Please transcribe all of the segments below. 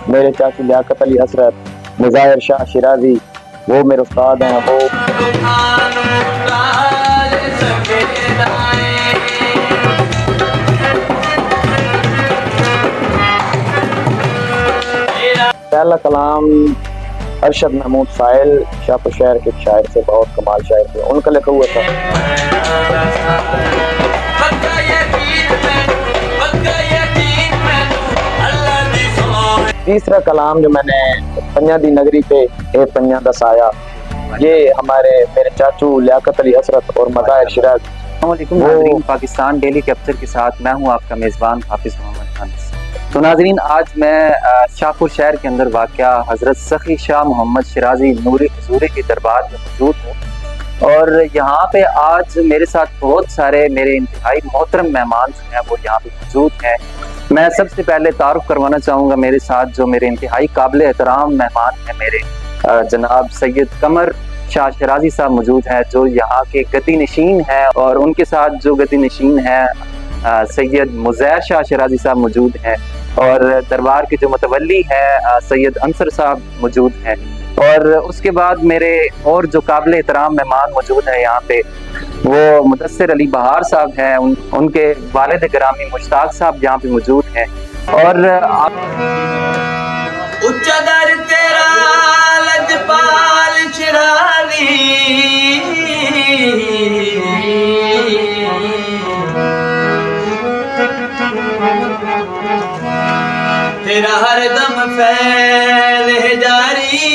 मेरे चाचू लियाकत अली हसरत, मुज़ाहिर शाह शिराजी, वो मेरे उस्ताद हैं। वो पहला कलाम अरशद महमूद साहिल शाहपुर शहर के शायर से, बहुत कमाल शायर थे, उनका लिखा हुआ था। तीसरा कलाम जो मैंने पंजा दी नगरी पे ए पंजा दा साया, ये हमारे मेरे चाचू लियाकत अली हसरत और मज़ाहिर शिराज। नाज़रीन, पाकिस्तान डेली कैप्चर के साथ मैं हूँ आपका मेज़बान हाफिज़ मोहम्मद खान। तो नाज़रीन, आज मैं शाहपुर शहर के अंदर वाक़या हज़रत सखी शाह मोहम्मद शिराजी नूरी हुज़ूरी की दरबार में मौजूद हूँ और यहाँ पे आज मेरे साथ बहुत सारे मेरे इंतहाई मोहतरम मेहमान जो हैं वो यहाँ पे मौजूद हैं। मैं सबसे पहले तारुफ करवाना चाहूँगा मेरे साथ जो मेरे इंतहाई काबिल एहतराम मेहमान हैं, मेरे जनाब सैयद कमर शाह शिराजी साहब मौजूद हैं जो यहाँ के गति नशीन हैं, और उनके साथ जो गति नशीन हैं सैयद मुज़ाहिर शाह शिराजी साहब मौजूद हैं, और दरबार के जो मुतवल्ली है सैयद अंसर साहब मौजूद हैं। और उसके बाद मेरे और जो काबिल एहतराम मेहमान मौजूद हैं यहाँ पे, वो मुदस्सिर अली बहार साहब हैं, उनके वालिद गिरामी मुश्ताक साहब यहाँ पे मौजूद हैं। और उच्चा दर तेरा लजपाल शिराजी, तेरा हर दम फैल है जारी,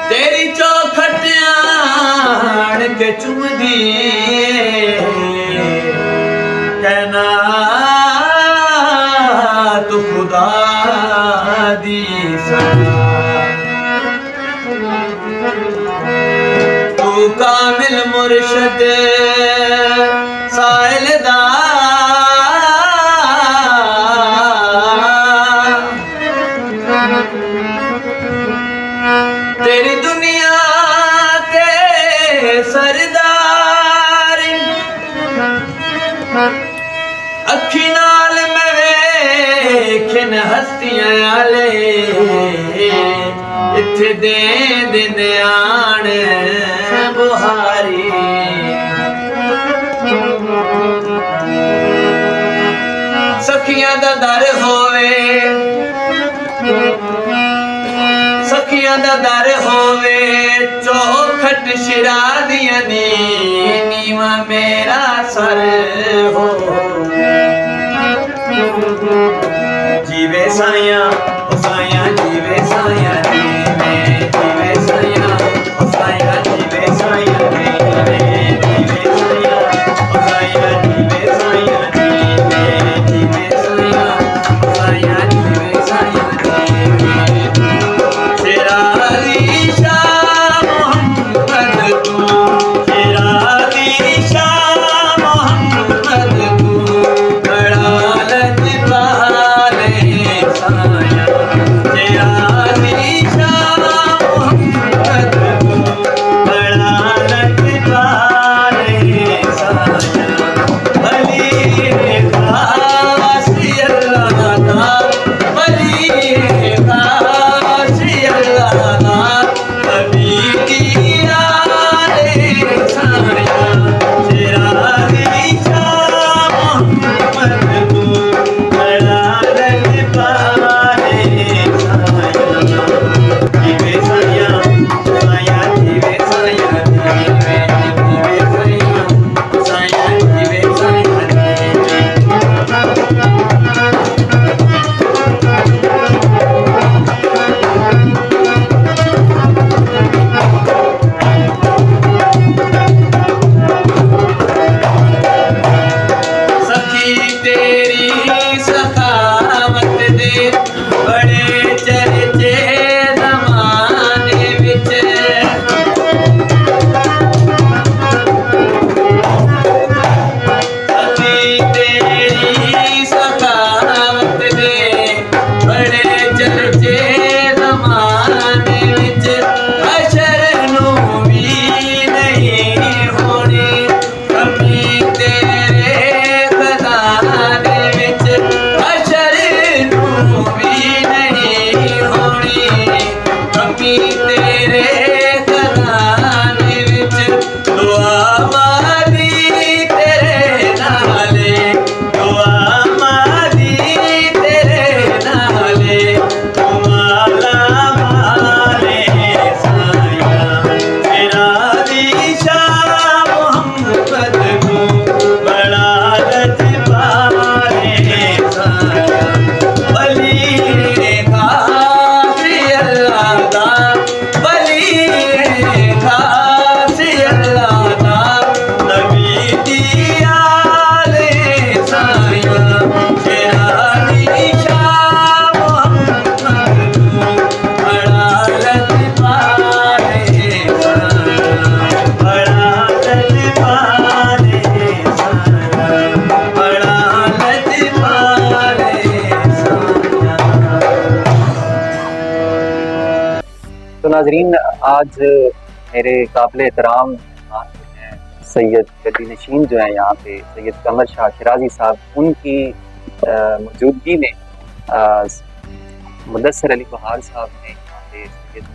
तेरी चौखट आन के चुम दिए कहना तू खुदा दी सना, तू कामिल मुर्शद साइलदा, तेरी दुनिया के सरदार, अखी नाल मैं वेखन हस्तियां आले, इत्थे दे दिन आण बुहारी। सखियां दा दर होवे, सखियां दा दर होवे, चौखट शिराजियां दी नीवा मेरा सर हो। जीवे साया ओ साया, जीवे साया जीवे साया ओ साया, जीवे साया जीवे साया ओ साया, जीवे साया जीवे साया ओ साया, जीवे साया शिराजी शाह मोहम्मद तू, शिराजी शाह मोहम्मद तू, बड़ा लजपाल साया। तेरे खजाने विच दुआ मारी तेरे नाले दुआ मारी तेरे नाले माला माले साया तेरा दिशा मोहम्मद को बड़ा लजपाले साया बली खासी अल्लाह दा बली खासी अल्लाह दा नबी दिया ले साया तेरा दिशा मोहम्मद को बड़ा लजपाले साया बड़ा लजपाले साया बड़ा लजपाले साया। तो नाजरीन, आज मेरे काबिल एहतराम मेहमान जो हैं सैयद गद्दी नशीन जो है यहाँ पे सैयद कमर शाह शिराजी साहब, उनकी मौजूदगी में मुदस्सर अली बहार साहब ने यहाँ पे सैयद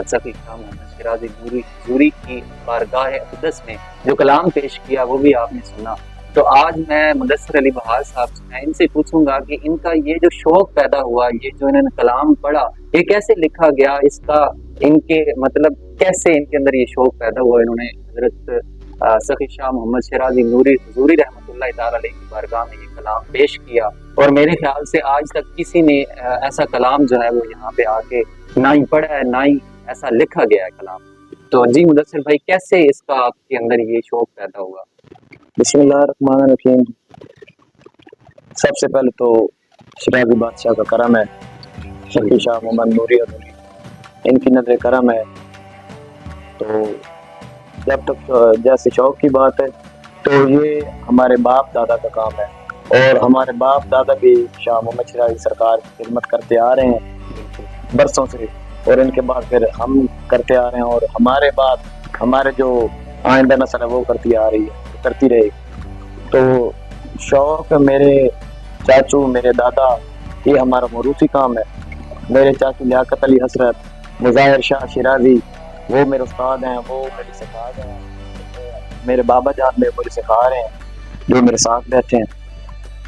सफ़ी शाह मोहम्मद शिराजी नूरी हुजूरी की बारगाह अक़दस में जो कलाम पेश किया वो भी आपने सुना। तो आज मैं मुदस्सर अली बहार साहब से मैं इनसे पूछूंगा कि इनका ये जो शौक पैदा हुआ, ये जो इन्होंने कलाम पढ़ा, ये कैसे लिखा गया, इसका इनके मतलब कैसे इनके अंदर ये शौक पैदा हुआ। इन्होंने हजरत सखी शाह मोहम्मद शिराजी नूरी हुजूरी रहमतुल्लाह ताला अलैहि की बारगाह में ये कलाम पेश किया, और मेरे ख्याल से आज तक किसी ने ऐसा कलाम जो है वो यहाँ पे आके ना ही पढ़ा है ना ही ऐसा लिखा गया है कलाम। तो जी मुदस्सिर भाई, कैसे इसका आपके अंदर ये शौक पैदा हुआ? बिस्मिल्लाहिर्रहमानिर्रहीम। सबसे पहले तो शिराजी बादशाह का करम है, सखी शाह मोहम्मद नूरी हुजूरी, इनकी नजर करम है। तो जब तक जैसे शौक की बात है तो ये हमारे बाप दादा का काम है, और हमारे बाप दादा भी शाह मोहम्मद शिराजी सरकार की खिदमत करते आ रहे हैं बरसों से, और इनके बाद फिर हम करते आ रहे हैं, और हमारे बाद हमारे जो आइंदा नस्ल है वो करती आ रही है, करती रहेगी। तो शौक मेरे चाचू मेरे दादा, ये हमारा मौरूसी काम है। मेरे चाचू लियाकत अली हसरत मुज़ाहिर शाह शिराजी वो मेरे उस्ताद हैं, वो मेरी सिखात हैं। मेरे बाबा जान में मुझे सिखा रहे हैं, जो मेरे साथ बैठे हैं।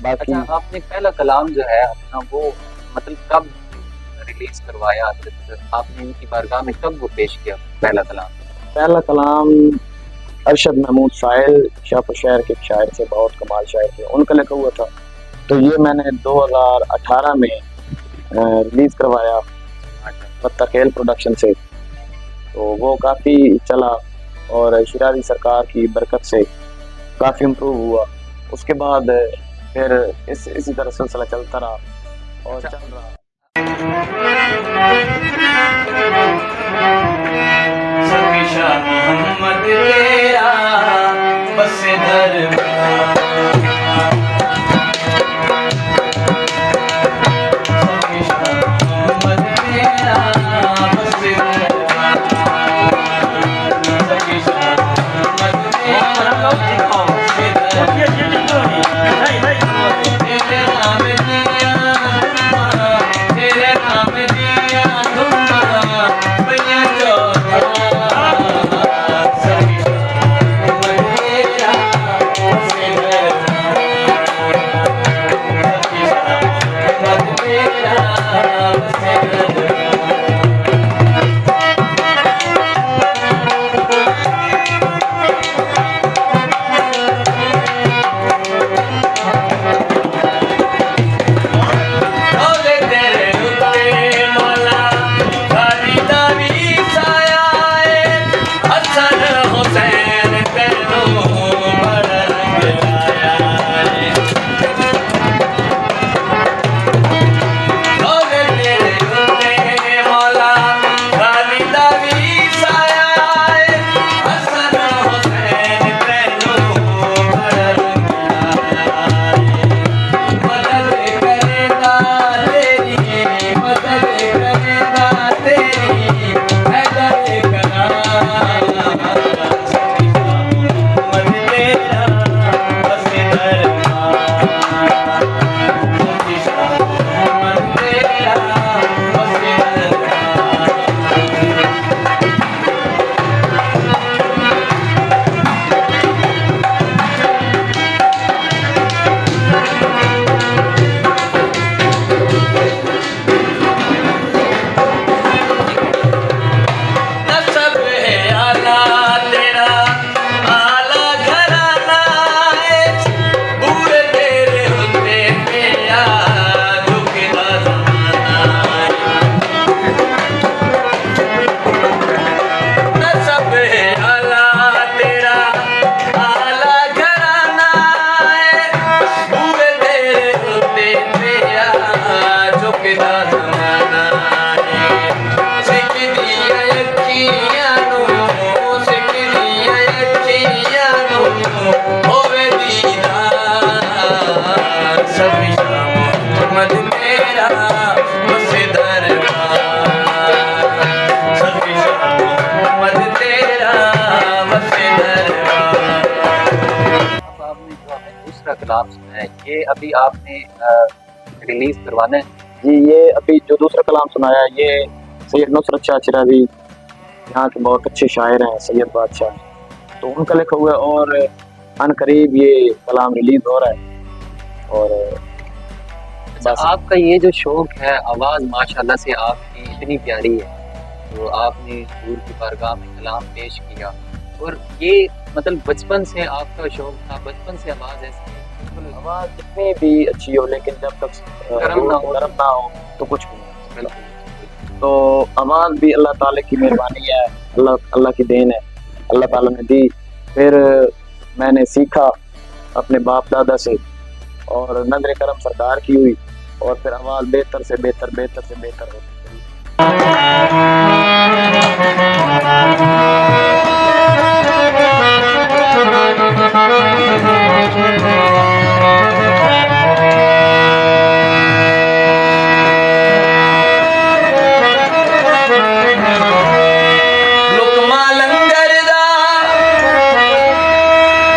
बाकी अच्छा, आपने पहला कलाम जो है अपना वो मतलब कब रिलीज करवाया, आपने इनकी बारगाह में कब वो पेश किया पहला कलाम? अरशद महमूद साहिल शाहपुर शहर के शायर से, बहुत कमाल शायर थे, उनका लिखा हुआ था। तो ये मैंने 2018 में रिलीज करवाया तकेल प्रोडक्शन से। तो वो काफ़ी चला और शिराजी सरकार की बरकत से काफ़ी इम्प्रूव हुआ। उसके बाद फिर इसी तरह सिलसिला चलता रहा और चल रहा। सखी शाह मोहम्मद तेरा बस दरबार सखी शाह मोहम्मद तेरा बस दरबार सखी शाह मोहम्मद तेरा तेरे नाम दिया तेरे नाम दिया भैया चौथा सखी शाह मोहम्मद तेरा ये अभी आपने रिलीज करवाना है? जी, ये अभी जो दूसरा कलाम सुनाया है, ये सैयद नुसरत शाह शिराज़ी, यहाँ के बहुत अच्छे शायर हैं सैयद बादशाह, तो उनका लिखा हुआ है और अन करीब ये कलाम रिलीज हो रहा है। और अच्छा, आपका ये जो शौक है, आवाज़ माशाल्लाह से आपकी इतनी प्यारी है, तो आपने हुजूर की बारगाह में कलाम पेश किया, और ये मतलब बचपन से आपका शौक था, बचपन से आवाज़ ऐसी है, बिल्कुल आवाज़ जितनी भी अच्छी हो, लेकिन जब तक गर्म ना हो तो कुछ भी नहीं। बिल्कुल। तो आवाज़ भी अल्लाह ताला की मेहरबानी है, अल्लाह की देन है, अल्लाह ताला ने दी। फिर मैंने सीखा अपने बाप दादा से और नजर करम सरदार की हुई, और फिर आवाज़ बेहतर से बेहतर होती गई। लुकमा लंगर दा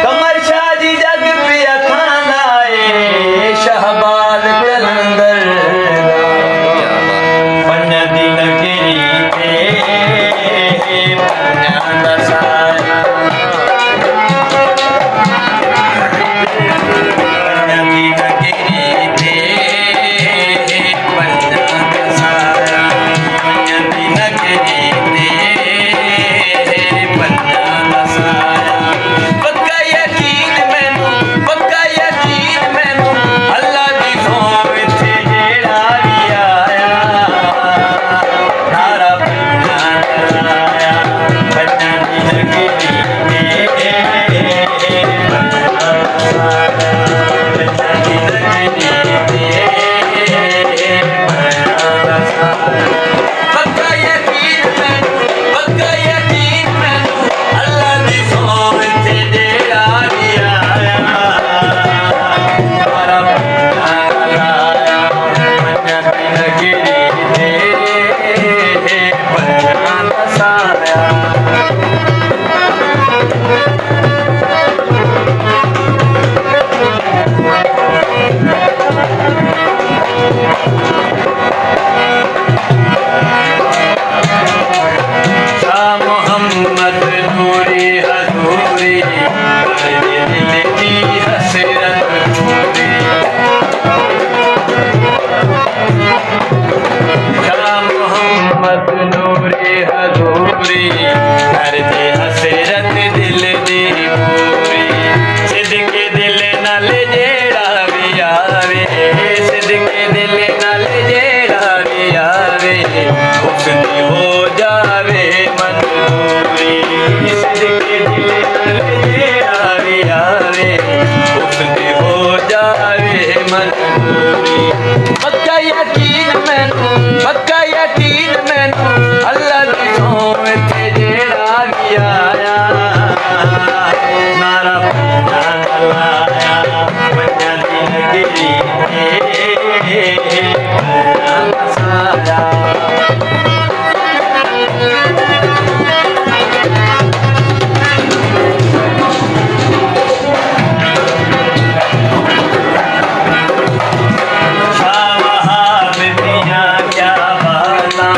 कमर शाह जी जग पिया खाना ए शहबाज कलंदर पन दी नगरी ते पन्ना दा साया पन दी नगरी ते पन्ना दा साया पन दी नगरी पक्का यकीन मैनू अल्लाह दी सौं विच जेड़ा भी आया नारा पन्ना लाया पन्ना दी नगरी पन्ना साया पन्ना दी नगरी पन्ना साया पक्का यकीन मैनू अल्लाह दी सौं विच जेड़ा भी आया नारा पन्ना लाया पन्ना दी नगरी पन्ना साया शाह मोहम्मद नूरी हजूरी दिल की हसरत पूरी शाह मोहम्मद नूरी हजूरी कर दे हसरत दिल दी पूरी सिद्दके दिल नाल जेड़ा भी आवे सिद्दके दिल नाल जेड़ा भी आवे उसदी हो जावे मंजूरी सिद्दके दिल नाल जेड़ा भी आवे उसदी हो जावे मंजूरी पक्का यकीन मैनू अल्लाह दी सौं विच जेड़ा भी आया नारा पन्ना लाया पन्ना दी नगरी पन्ना साया शाह वहाब दिया क्या बाला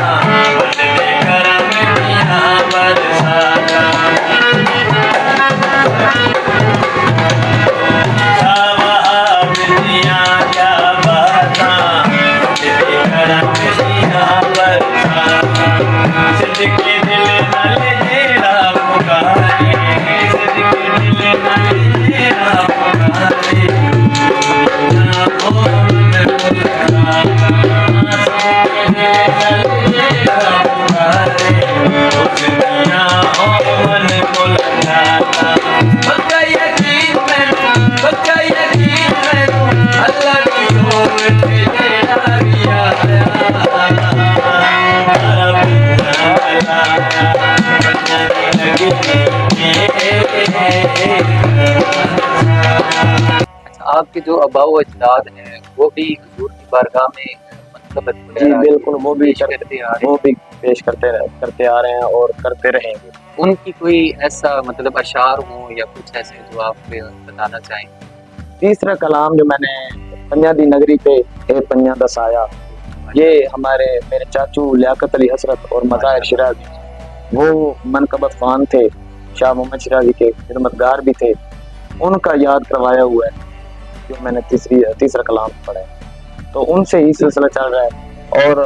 बदले करम दिया बरसाता शाह वहाब दिया क्या बाला बदले करम दिया बरसाता सिद्दके दिल नाल जेड़ा पुकारे सिद्दके दिल नाल जेड़ा पुकारे ना हो पक्का यकीन मैनू अल्लाह की सौं विच जेड़ा भी आया नारा पन्ना लाया पन्ना दी नगरी आपके जो अबाओ अजदाद हैं वो भी हुजूर की बारगाह में मतलब जी बिल्कुल, वो भी करते आ रहे वो भी पेश करते आ रहे हैं और करते रहेंगे। हैं। उनकी कोई ऐसा मतलब अशार हो या कुछ ऐसे जो आप बताना चाहें? तीसरा कलाम जो मैंने पंजा दी नगरी पे ए पंजा दस आया, ये हमारे मेरे चाचू लियाकत अली हसरत और मज़ाहिर शिराजी, वो मनकबत खान थे, शाह मोहम्मद शिराजी के खिदमतगार भी थे, उनका याद करवाया हुआ है जो मैंने तीसरा कलाम पढ़ा है। तो उनसे ही सिलसिला चल रहा है और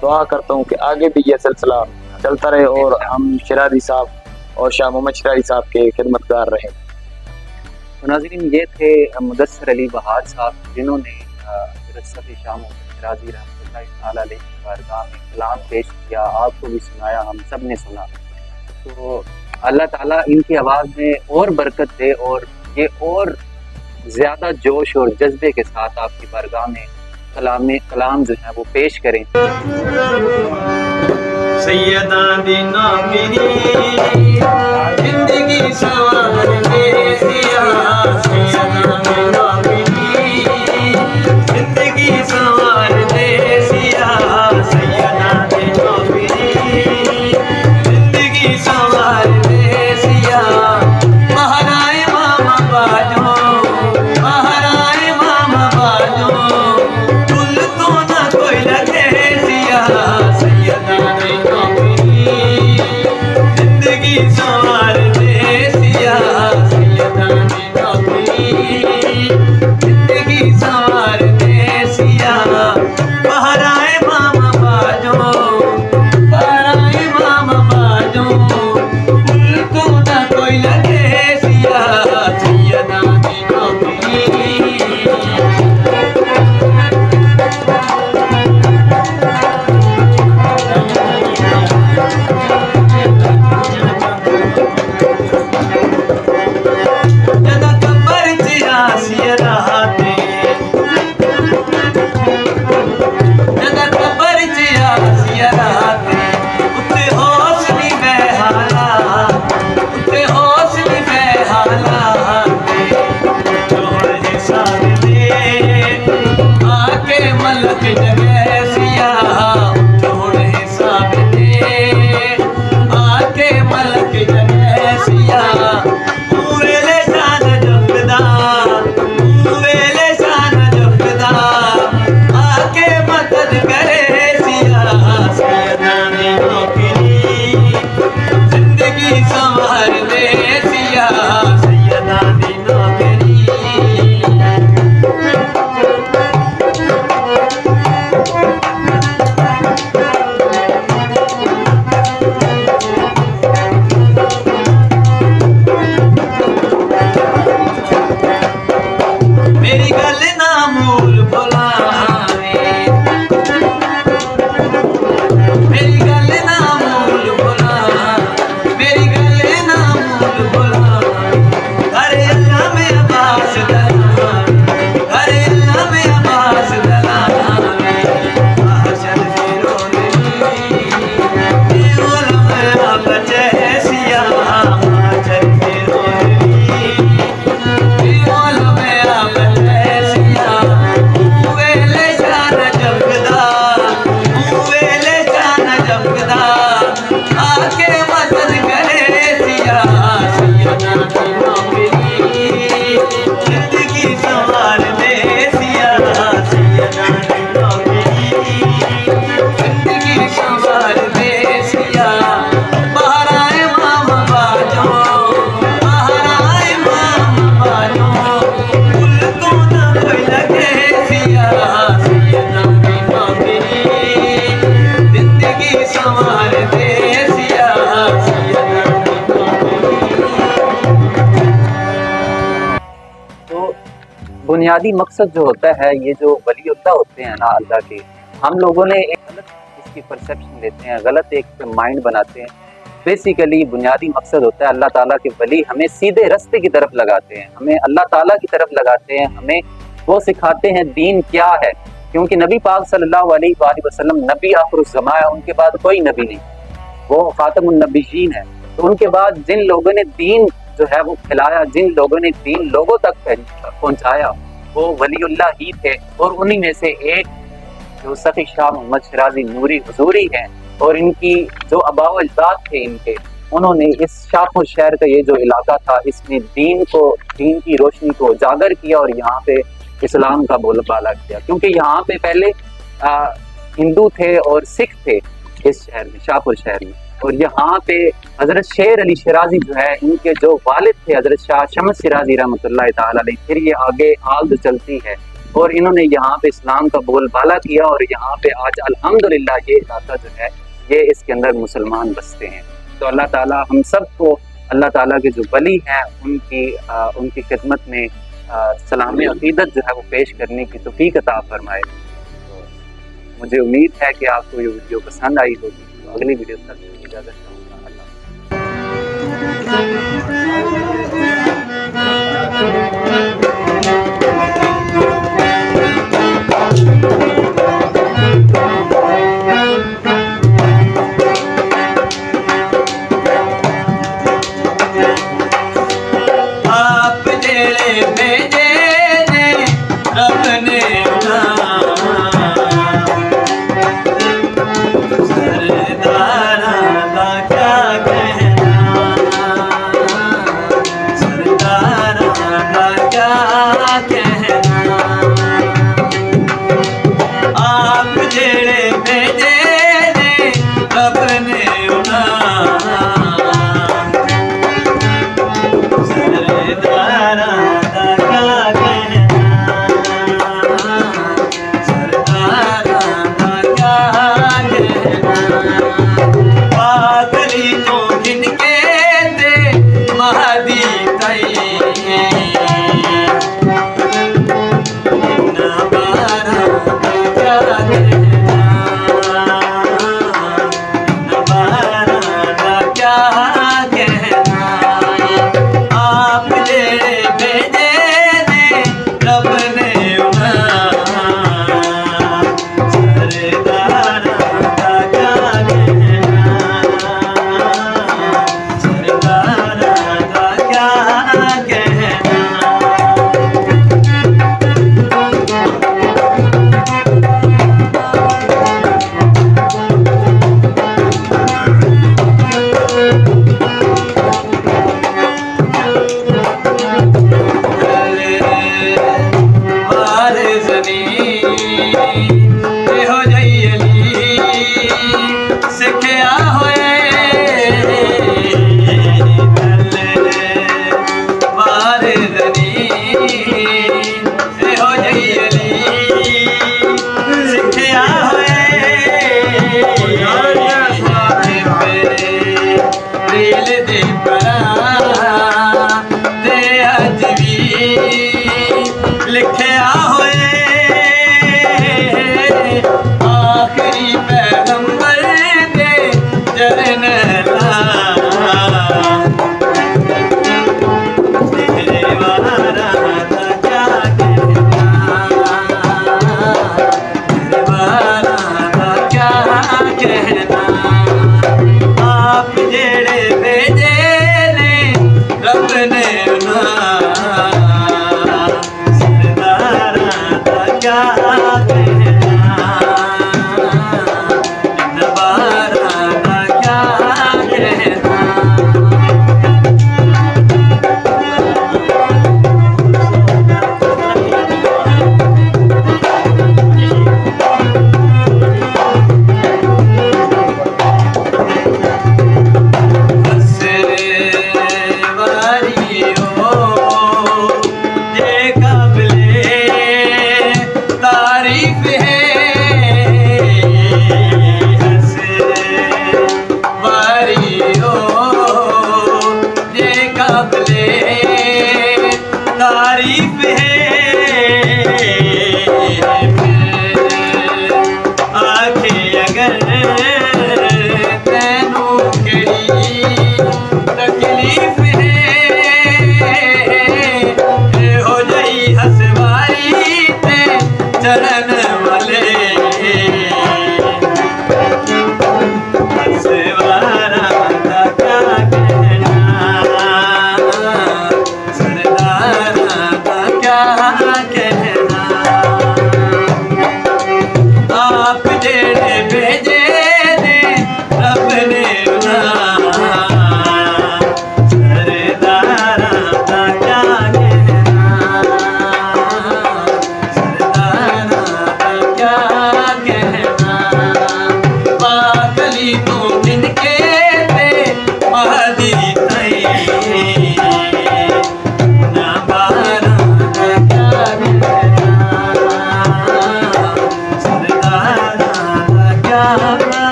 दुआ करता हूँ कि आगे भी ये सिलसिला चलता रहे और हम शिराजी साहब और शाह मोहम्मद शिराजी साहब के खिदमतगार रहें। तो नाज़रीन, ये थे मुदस्सिर अली बहार साहब, जिन्होंने हज़रत सफ़ी शाह मोहम्मद शिराजी रहमतुल्लाह अलैह की बारगाह में कलाम पेश किया, आपको भी सुनाया, हम सब ने सुना। तो अल्लाह ताला इनकी आवाज़ में और बरकत दे और ये और ज़्यादा जोश और जज्बे के साथ आपकी बारगाह में कलाम जो है वो पेश करें। सैयदा दी नौकरी जिंदगी सवार दे सिया, सैयदा दी नौकरी जिंदगी सवार दे सिया, सैयदा दी नौकरी जिंदगी सवार दे सिया। महाराय मामा बाजो, महाराय मामा बाजो, तुल तो ना कोई लगे सिया, सैयदा दी नौकरी जिंदगी सवार दे सिया, सैयदा दी नौकरी जिंदगी सवार दे सिया। महाराय मामा बाजो, महाराय मामा बाजो, तुल तो ना कोई लगे सिया, सैयदा दी नौकरी। जदा कबर चिरासी राते, जदा कबर चिरासी राते, उत्ते होश नी बेहाला, उत्ते होश नी बेहाला, जोड़ जे सामने आके मलक जगे सिया, जोड़ जे सामने आके मलक जगे सिया। वेले शान जपदा, वेले शान जपदा, आके मदद करे सिया, सैयदा दी नौकरी जिंदगी संवार दे सिया, सैयदा दी नौकरी। मेरी गल ना मूल बुलावे, मेरी गल ना मूल बुलावे, मेरी गल ना मूल बुलावे। अरे अल्लाह में अब्बास दलावे, अरे अल्लाह में अब्बास दलावे, आशर दे रोनी ये उलमा बचे सिया, आशर दे रोनी आके मदद करे सिया, सैयदा दी नौकरी जिंदगी संवार दे सिया, सैयदा दी नौकरी जिंदगी संवार दे सिया। महाराय मामा बाजो, महाराय मामा बाजो, कुल तो ना कोई लगे सिया, सैयदा दी नौकरी जिंदगी संवार दे सिया, सैयदा दी नौकरी। तो बुनियादी मकसद जो होता है, ये जो वलीउल्लाह होते हैं ना अल्लाह के, हम लोगों ने एक गलत इसकी परसेप्शन लेते हैं, गलत एक माइंड बनाते हैं। बेसिकली बुनियादी मकसद होता है अल्लाह ताला के वली हमें सीधे रास्ते की तरफ लगाते हैं, हमें अल्लाह ताला की तरफ लगाते हैं, हमें वो सिखाते हैं दीन क्या है। क्योंकि नबी पाक सल्लल्लाहु अलैहि वसल्लम नबी आखिरुज़ ज़मां है, उनके बाद कोई नबी नहीं, वो खातमुन नबिय्यीन है। तो उनके बाद जिन लोगों ने दीन जो है वो खिलाया, जिन लोगों ने दीन लोगों तक पहुंचाया, वो वलीउल्लाह ही थे। और उन्हीं में से एक जो सफ़ी शाह मोहम्मद शिराजी नूरी हुजूरी हैं, और इनकी जो अबाव अजदाद थे इनके, उन्होंने इस शाहपुर शहर का ये जो इलाका था, इसमें दीन की रोशनी को उजागर किया और यहाँ पे इस्लाम का बोलबाला किया। क्योंकि यहाँ पे पहले हिंदू थे और सिख थे इस शहर में, शाहपुर शहर में। और यहाँ पे हजरत शेर अली शिराजी जो है, इनके जो वालिद थे हजरत शाह शमस शिराजी रहमतुल्लाह ताला अलैह, फिर ये आगे आग चलती है और इन्होंने यहाँ पे इस्लाम का बोलबाला किया और यहाँ पे आज अल्हम्दुलिल्लाह ये इलाका जो है ये इसके अंदर मुसलमान बसते हैं। तो अल्लाह ताला हम सबको, अल्लाह ताला के जो वली हैं उनकी खिदमत में सलाम अकीदत जो है वो पेश करने की तौफीक अता फरमाए। तो मुझे उम्मीद है कि आपको ये वीडियो पसंद आई होगी। तो अगली वीडियो तक इजाज़त चाहूँगा। आप जेड़े भेजे ने रब ने सरदारा दा क्या कहना, सरदारा दा क्या कहना। आप जेड़े भेजे ने रब ने सरदारा दा क्या कहना, सरदारा दा क्या कहना। पागली तो जिनके दे महादी तई नबारा दा क्या कहना, नबारा दा क्या कहना। आप जेड़े भेजे ने रब ने सरदारा दा क्या कहना, सरदारा दा क्या कहना। लिखिया होए आखिरी पैगंबर दे जरनैला, तेरे वारा दा क्या कहना, तेरे वारा दा क्या कहना। आप जेड़े भेजे ने रब ने सरदारा दा क्या